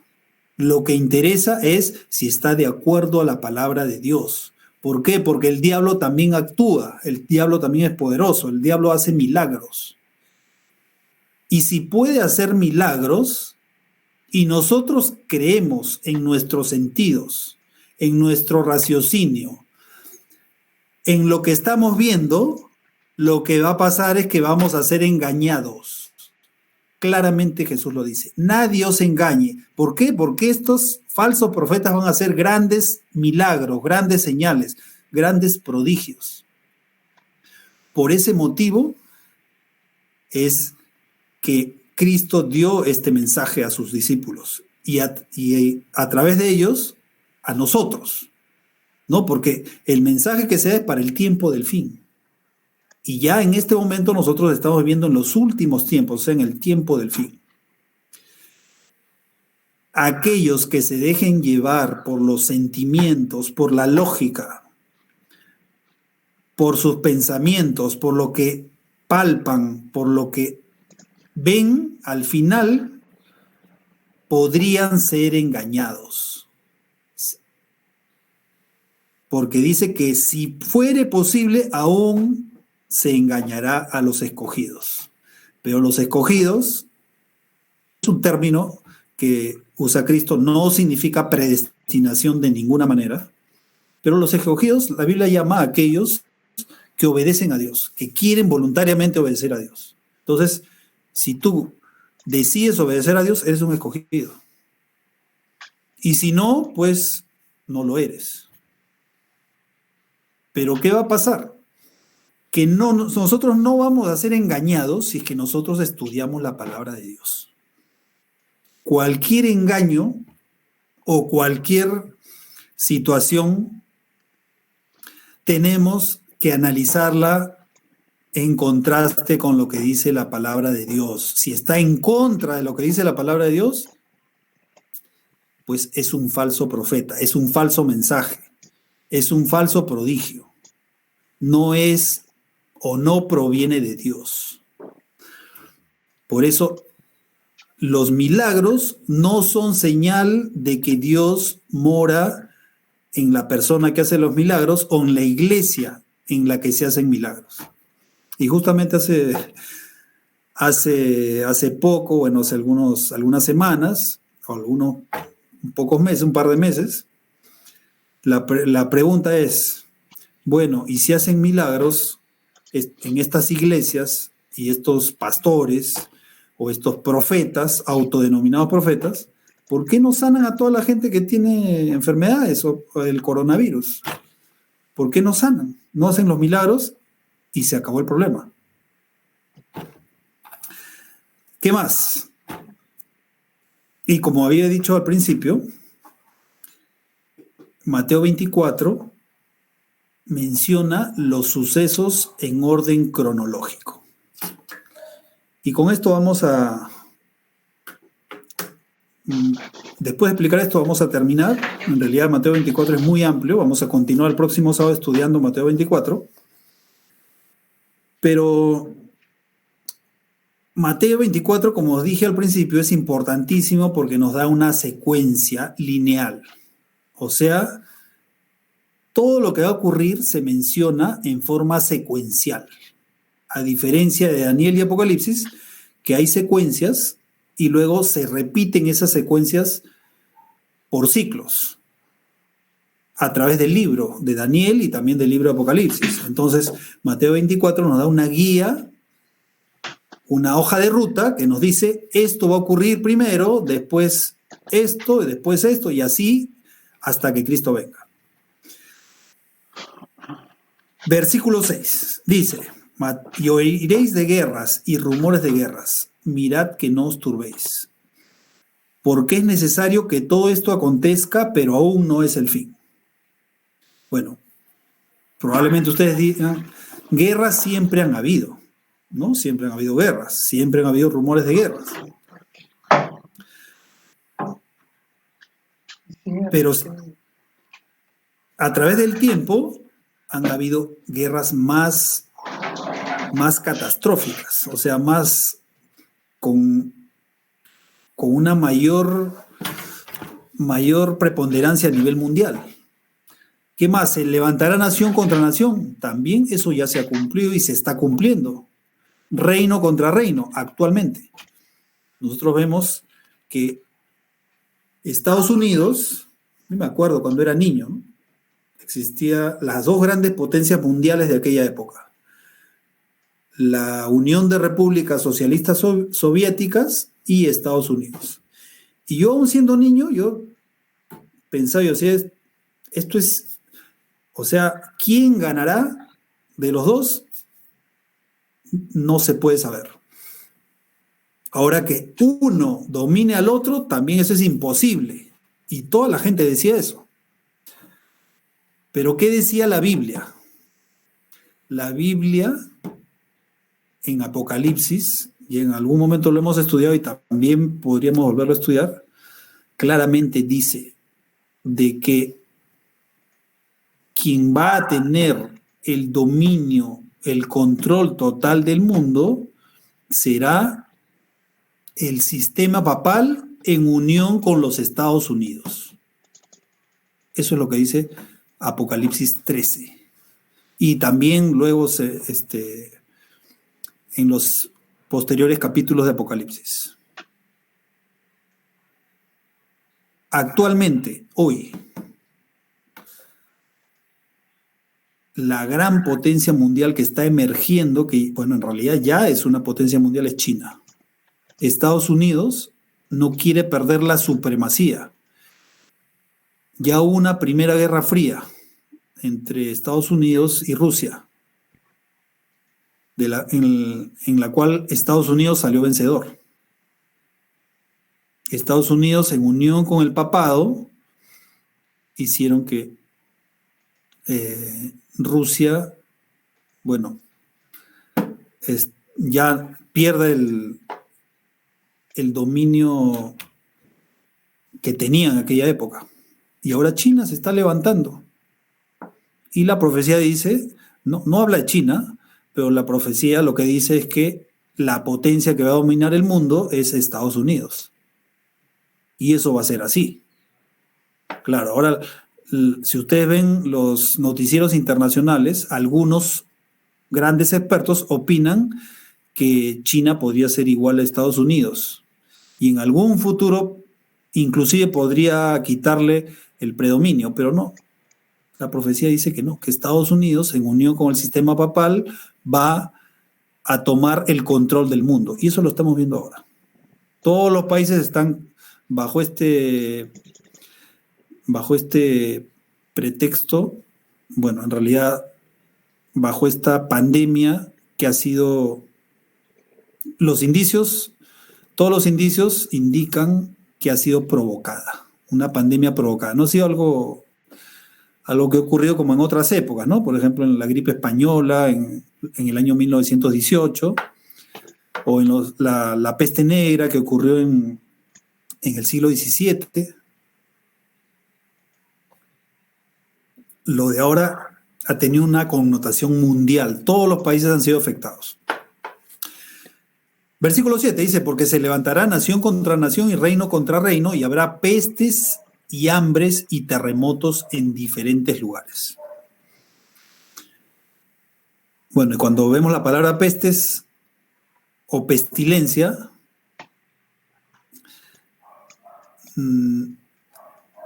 Lo que interesa es si está de acuerdo a la palabra de Dios. ¿Por qué? Porque el diablo también actúa, el diablo también es poderoso, el diablo hace milagros. Y si puede hacer milagros y nosotros creemos en nuestros sentidos, en nuestro raciocinio, en lo que estamos viendo, lo que va a pasar es que vamos a ser engañados. Claramente Jesús lo dice. Nadie os engañe. ¿Por qué? Porque estos falsos profetas van a hacer grandes milagros, grandes señales, grandes prodigios. Por ese motivo es que Cristo dio este mensaje a sus discípulos y a través de ellos a nosotros, ¿no? Porque el mensaje que se da es para el tiempo del fin. Y ya en este momento nosotros estamos viviendo en los últimos tiempos, o sea, en el tiempo del fin. Aquellos que se dejen llevar por los sentimientos, por la lógica, por sus pensamientos, por lo que palpan, por lo que ven, al final podrían ser engañados. Porque dice que si fuere posible, aún se engañará a los escogidos. Pero los escogidos es un término que usa Cristo, no significa predestinación de ninguna manera, pero los escogidos, la Biblia llama a aquellos que obedecen a Dios, que quieren voluntariamente obedecer a Dios. Entonces, si tú decides obedecer a Dios, eres un escogido. Y si no, pues no lo eres. Pero ¿qué va a pasar? Que nosotros no vamos a ser engañados si es que nosotros estudiamos la palabra de Dios. Cualquier engaño o cualquier situación tenemos que analizarla en contraste con lo que dice la palabra de Dios. Si está en contra de lo que dice la palabra de Dios, pues es un falso profeta, es un falso mensaje, es un falso prodigio. No es o no proviene de Dios. Por eso, los milagros no son señal de que Dios mora en la persona que hace los milagros o en la iglesia en la que se hacen milagros. Y justamente hace poco, bueno, hace algunas semanas, o pocos meses, un par de meses, la pregunta es, bueno, ¿y si hacen milagros en estas iglesias y estos pastores o estos profetas, autodenominados profetas, por qué no sanan a toda la gente que tiene enfermedades o el coronavirus? ¿Por qué no sanan? No hacen los milagros y se acabó el problema. ¿Qué más? Y como había dicho al principio, Mateo 24 menciona los sucesos en orden cronológico. Y con esto después de explicar esto, vamos a terminar. En realidad Mateo 24 es muy amplio, vamos a continuar el próximo sábado estudiando Mateo 24. Pero Mateo 24, como os dije al principio, es importantísimo porque nos da una secuencia lineal. O sea, todo lo que va a ocurrir se menciona en forma secuencial. A diferencia de Daniel y Apocalipsis, que hay secuencias y luego se repiten esas secuencias por ciclos, a través del libro de Daniel y también del libro de Apocalipsis. Entonces, Mateo 24 nos da una guía, una hoja de ruta que nos dice esto va a ocurrir primero, después esto, y después esto, y así hasta que Cristo venga. Versículo 6 dice: Y oiréis de guerras y rumores de guerras. Mirad que no os turbéis. Porque es necesario que todo esto acontezca, pero aún no es el fin. Bueno, probablemente ustedes digan, guerras siempre han habido, ¿no? Siempre han habido guerras, siempre han habido rumores de guerras. Pero a través del tiempo han habido guerras más catastróficas, o sea, más con una mayor preponderancia a nivel mundial. ¿Qué más? ¿Se levantará nación contra nación? También eso ya se ha cumplido y se está cumpliendo. Reino contra reino, actualmente. Nosotros vemos que Estados Unidos, yo me acuerdo cuando era niño, ¿no? Existían las dos grandes potencias mundiales de aquella época. La Unión de Repúblicas Socialistas Soviéticas y Estados Unidos. Y yo, aún siendo niño, yo pensaba, yo decía, esto es, o sea, ¿quién ganará de los dos? No se puede saber. Ahora que uno domine al otro, también eso es imposible. Y toda la gente decía eso. Pero ¿qué decía la Biblia? La Biblia, en Apocalipsis, y en algún momento lo hemos estudiado y también podríamos volverlo a estudiar, claramente dice de que quien va a tener el dominio, el control total del mundo, será el sistema papal en unión con los Estados Unidos. Eso es lo que dice Apocalipsis 13. Y también luego en los posteriores capítulos de Apocalipsis. Actualmente, hoy, la gran potencia mundial que está emergiendo, que bueno, en realidad ya es una potencia mundial, es China. Estados Unidos no quiere perder la supremacía. Ya hubo una primera guerra fría entre Estados Unidos y Rusia, en la cual Estados Unidos salió vencedor. Estados Unidos, en unión con el papado, hicieron que Rusia, bueno, ya pierda el dominio que tenía en aquella época. Y ahora China se está levantando. Y la profecía dice, no habla de China, pero la profecía lo que dice es que la potencia que va a dominar el mundo es Estados Unidos. Y eso va a ser así. Claro, ahora, si ustedes ven los noticieros internacionales, algunos grandes expertos opinan que China podría ser igual a Estados Unidos. Y en algún futuro, inclusive podría quitarle el predominio, pero no. La profecía dice que no, que Estados Unidos, en unión con el sistema papal, va a tomar el control del mundo. Y eso lo estamos viendo ahora. Todos los países están bajo este pretexto, bueno, en realidad, bajo esta pandemia que ha sido, todos los indicios indican que ha sido provocada, una pandemia provocada. No ha sido algo que ha ocurrido como en otras épocas, ¿no? Por ejemplo, en la gripe española, en el año 1918, o en la peste negra que ocurrió en el siglo XVII. Lo de ahora ha tenido una connotación mundial. Todos los países han sido afectados. Versículo 7 dice, porque se levantará nación contra nación y reino contra reino, y habrá pestes y hambres y terremotos en diferentes lugares. Bueno, y cuando vemos la palabra pestes o pestilencia,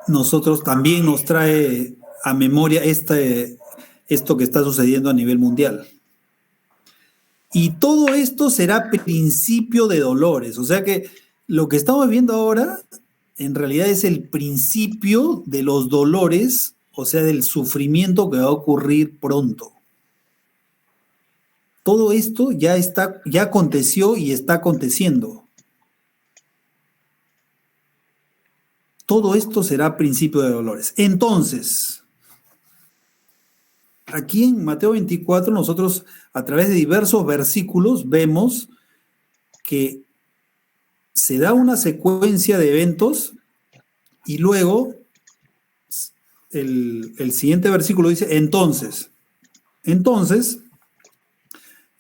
nosotros también nos trae a memoria esto que está sucediendo a nivel mundial. Y todo esto será principio de dolores. O sea que lo que estamos viendo ahora en realidad es el principio de los dolores, o sea, del sufrimiento que va a ocurrir pronto. Todo esto ya aconteció y está aconteciendo. Todo esto será principio de dolores. Entonces, aquí en Mateo 24, nosotros a través de diversos versículos vemos que se da una secuencia de eventos y luego el siguiente versículo dice, entonces,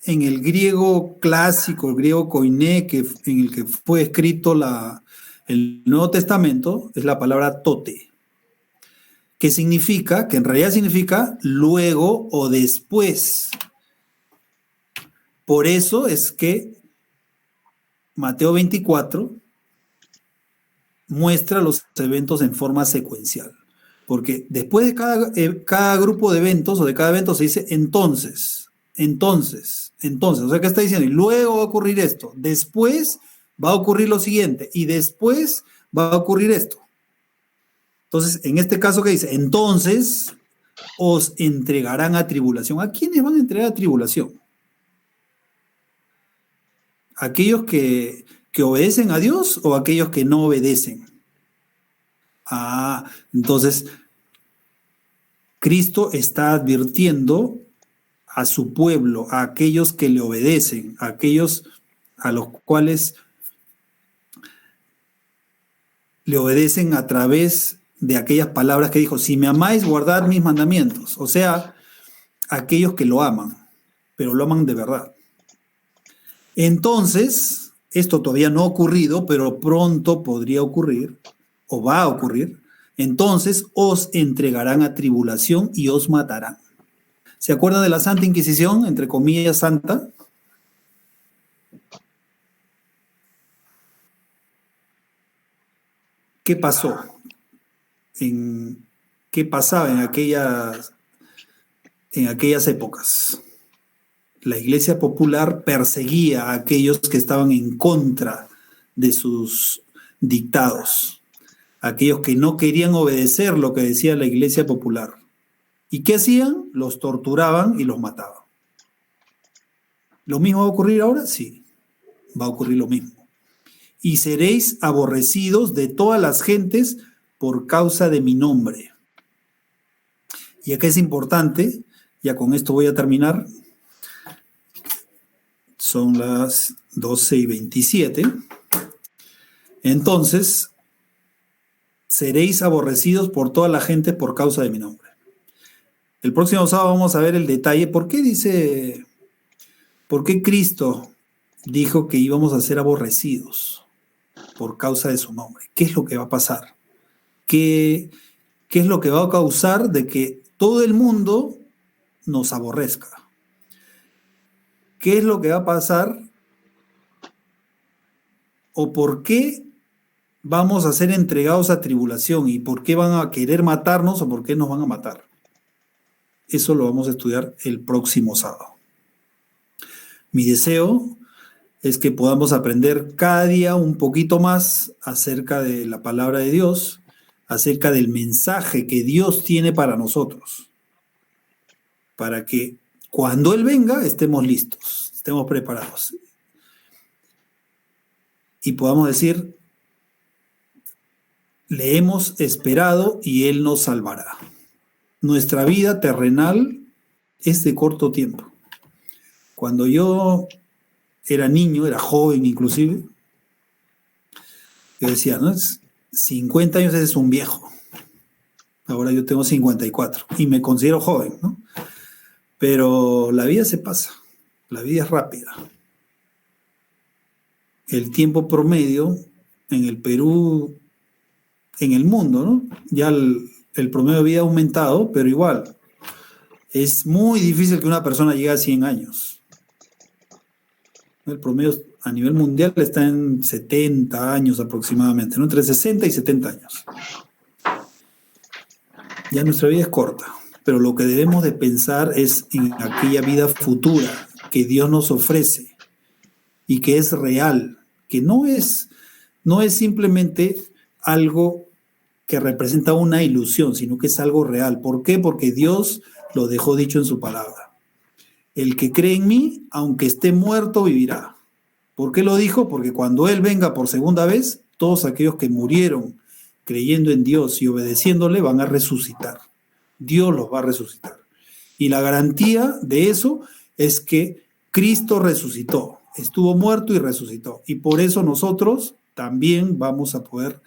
en el griego clásico, el griego koiné, en el que fue escrito el Nuevo Testamento, es la palabra tote, que en realidad significa luego o después. Por eso es que Mateo 24 muestra los eventos en forma secuencial. Porque después de cada grupo de eventos o de cada evento se dice entonces. O sea, ¿qué está diciendo? Y luego va a ocurrir esto. Después va a ocurrir lo siguiente. Y después va a ocurrir esto. Entonces, en este caso, ¿qué dice? Entonces os entregarán a tribulación. ¿A quiénes van a entregar a tribulación? ¿Aquellos que obedecen a Dios o aquellos que no obedecen? Entonces, Cristo está advirtiendo a su pueblo, a aquellos que le obedecen, a aquellos a los cuales le obedecen a través de aquellas palabras que dijo, si me amáis, guardad mis mandamientos. O sea, aquellos que lo aman, pero lo aman de verdad. Entonces, esto todavía no ha ocurrido, pero pronto podría ocurrir, o va a ocurrir. Entonces os entregarán a tribulación y os matarán. ¿Se acuerdan de la Santa Inquisición, entre comillas, santa? ¿Qué pasó? ¿Qué pasaba en aquellas épocas? La Iglesia Popular perseguía a aquellos que estaban en contra de sus dictados, aquellos que no querían obedecer lo que decía la Iglesia Popular. ¿Y qué hacían? Los torturaban y los mataban. ¿Lo mismo va a ocurrir ahora? Sí, va a ocurrir lo mismo. Y seréis aborrecidos de todas las gentes por causa de mi nombre. Y acá es importante, ya con esto voy a terminar, son las 12:27. Entonces, seréis aborrecidos por toda la gente por causa de mi nombre. El próximo sábado vamos a ver el detalle. ¿Por qué Cristo dijo que íbamos a ser aborrecidos por causa de su nombre? ¿Qué es lo que va a pasar? ¿Qué es lo que va a causar de que todo el mundo nos aborrezca? ¿Qué es lo que va a pasar? ¿O por qué vamos a ser entregados a tribulación? ¿Y por qué van a querer matarnos o por qué nos van a matar? Eso lo vamos a estudiar el próximo sábado. Mi deseo es que podamos aprender cada día un poquito más acerca de la palabra de Dios, acerca del mensaje que Dios tiene para nosotros, para que cuando Él venga estemos listos, estemos preparados y podamos decir, le hemos esperado y Él nos salvará. Nuestra vida terrenal es de corto tiempo. Cuando yo era niño, era joven inclusive, yo decía, ¿no? 50 años es un viejo. Ahora yo tengo 54 y me considero joven, ¿no? Pero la vida se pasa, la vida es rápida. El tiempo promedio en el Perú, en el mundo, ¿no? Ya el promedio de vida ha aumentado, pero igual, es muy difícil que una persona llegue a 100 años. El promedio a nivel mundial está en 70 años aproximadamente, ¿no? Entre 60 y 70 años. Ya nuestra vida es corta, pero lo que debemos de pensar es en aquella vida futura que Dios nos ofrece y que es real, que no es simplemente algo que representa una ilusión, sino que es algo real. ¿Por qué? Porque Dios lo dejó dicho en su palabra. el que cree en mí, aunque esté muerto, vivirá. ¿Por qué lo dijo? Porque cuando Él venga por segunda vez, todos aquellos que murieron creyendo en Dios y obedeciéndole van a resucitar. Dios los va a resucitar. Y la garantía de eso es que Cristo resucitó, estuvo muerto y resucitó. Y por eso nosotros también vamos a poder,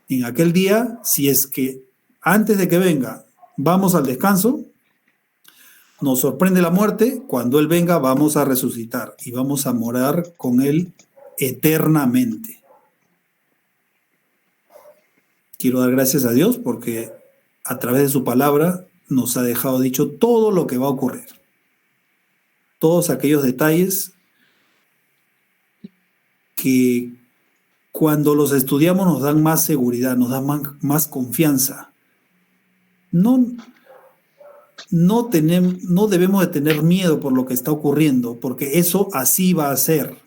en aquel día, si es que antes de que venga vamos al descanso, nos sorprende la muerte, cuando Él venga vamos a resucitar y vamos a morar con Él eternamente. Quiero dar gracias a Dios porque a través de su palabra nos ha dejado dicho todo lo que va a ocurrir. Todos aquellos detalles que cuando los estudiamos nos dan más seguridad, nos dan más confianza. No debemos de tener miedo por lo que está ocurriendo, porque eso así va a ser.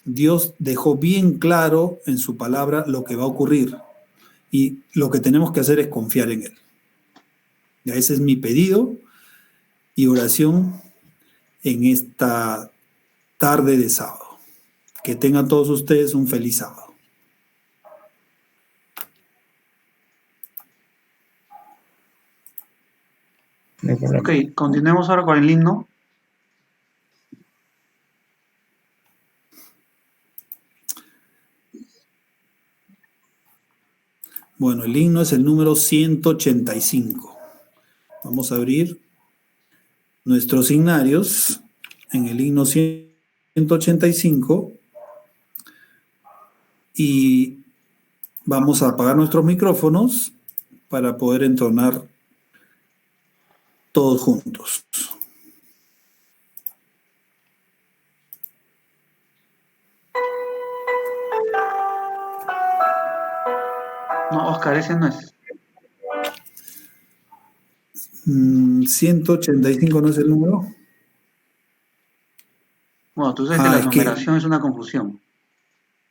Dios dejó bien claro en su palabra lo que va a ocurrir y lo que tenemos que hacer es confiar en Él. Y ese es mi pedido y oración en esta tarde de sábado. Que tengan todos ustedes un feliz sábado. Ok, continuemos ahora con el himno. Bueno, el himno es el número 185. Vamos a abrir nuestros signarios en el himno 185 y vamos a apagar nuestros micrófonos para poder entonar todos juntos. No, Oscar, ese no es. 185 no es el número. Bueno, tú sabes que la numeración es una confusión.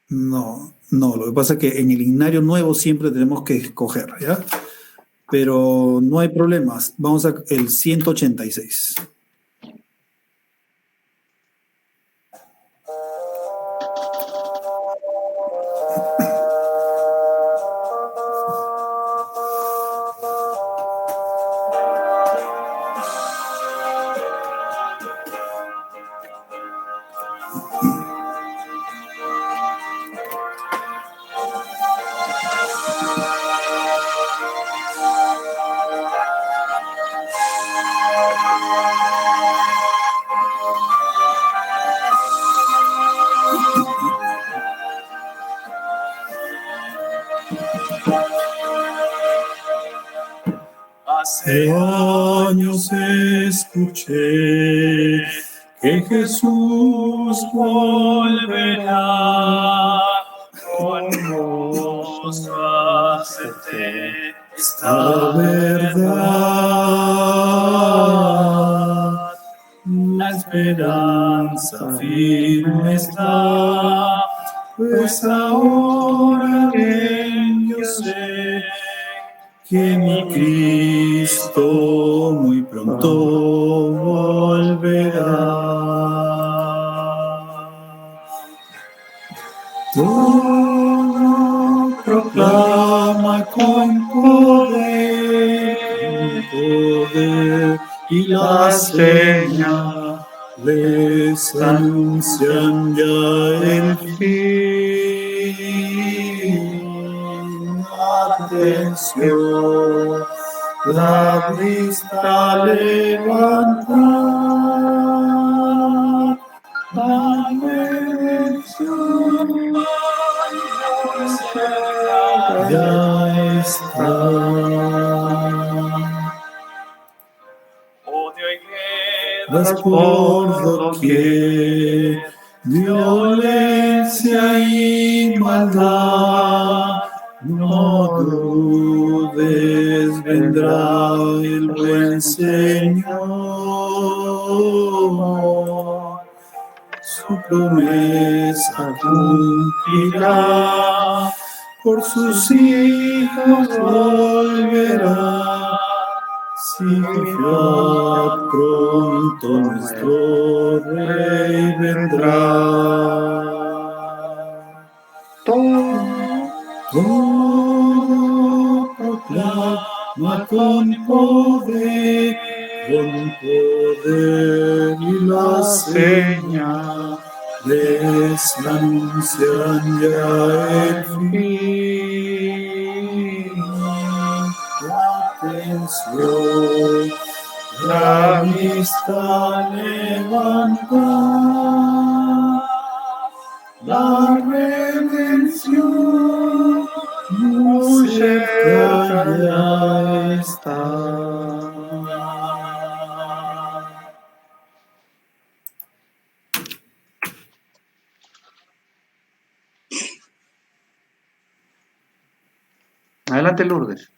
No, lo que pasa es que en el himnario nuevo siempre tenemos que escoger, ¿ya? Pero no hay problemas. Vamos a el 186. Hace años escuché que Jesús volverá, con gozo acepté esta verdad. La esperanza firme está, pues ahora bien yo sé que mi Cristo muy pronto volverá. Todo proclama con poder, y las señales anuncian ya el fin. Atención, la vista levanta, la bendición ya está. Odio y guerras por doquier, violencia y maldad. No dudes, vendrá el buen Señor. Su promesa cumplirá, por sus hijos volverá. Confiad, pronto nuestro Rey vendrá. Todo proclama con poder y la señales anuncian ya el fin. Atención, la vista levanta, la redención muy cerca ya está. Adelante, Lourdes.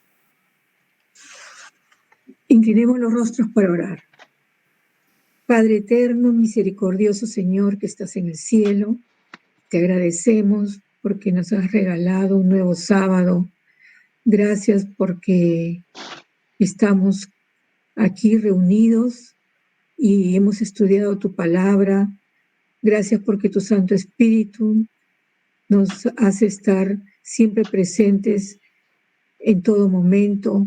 Inclinemos los rostros para orar. Padre eterno, misericordioso Señor que estás en el cielo, te agradecemos porque nos has regalado un nuevo sábado. Gracias porque estamos aquí reunidos y hemos estudiado tu palabra. Gracias porque tu Santo Espíritu nos hace estar siempre presentes en todo momento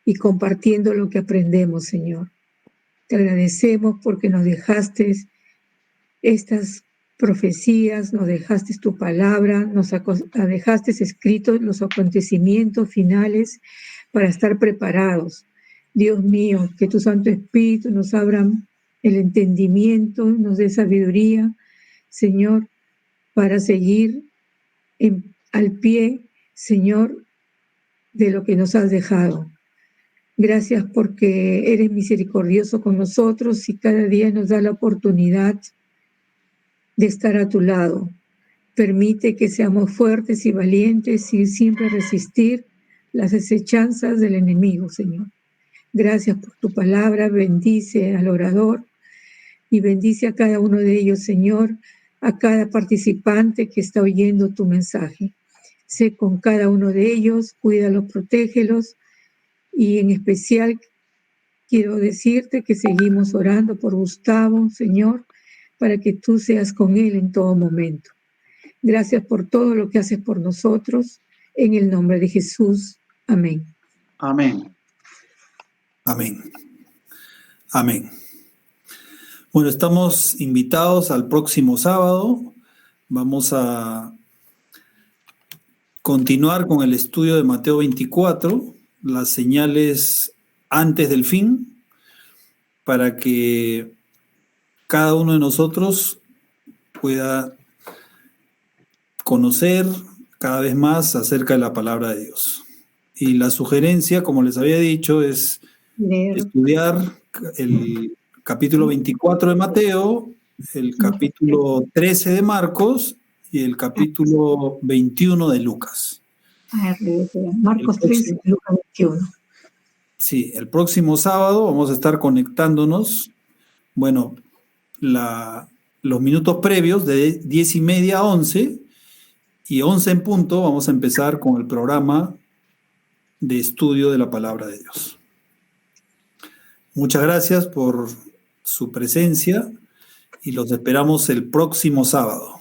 y compartiendo lo que aprendemos, Señor. Te agradecemos porque nos dejaste estas profecías, nos dejaste tu palabra, nos dejaste escritos los acontecimientos finales para estar preparados. Dios mío, que tu Santo Espíritu nos abra el entendimiento, nos dé sabiduría, Señor, para seguir al pie, Señor, de lo que nos has dejado. Gracias porque eres misericordioso con nosotros y cada día nos da la oportunidad de estar a tu lado. Permite que seamos fuertes y valientes y siempre resistir las acechanzas del enemigo, Señor. Gracias por tu palabra, bendice al orador y bendice a cada uno de ellos, Señor, a cada participante que está oyendo tu mensaje. Sé con cada uno de ellos, cuídalos, protégelos. Y en especial quiero decirte que seguimos orando por Gustavo, Señor, para que tú seas con él en todo momento. Gracias por todo lo que haces por nosotros. En el nombre de Jesús. Amén. Amén. Amén. Amén. Bueno, estamos invitados al próximo sábado. Vamos a continuar con el estudio de Mateo 24. Las señales antes del fin, para que cada uno de nosotros pueda conocer cada vez más acerca de la palabra de Dios. Y la sugerencia, como les había dicho, es estudiar el capítulo 24 de Mateo, el capítulo 13 de Marcos y el capítulo 21 de Lucas. Marcos 13, Lucas 21. Sí, el próximo sábado vamos a estar conectándonos, bueno, los minutos previos de 10:30 a 11, y 11 en punto vamos a empezar con el programa de estudio de la palabra de Dios. Muchas gracias por su presencia y los esperamos el próximo sábado.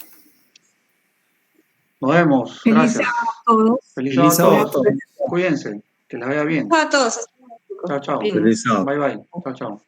Nos vemos. Feliz Gracias. sábado a todos. Feliz sábado a todos. Cuídense. Que les vaya bien. A todos. Chao, chao. Feliz sábado. Bye, bye. Chao, chao.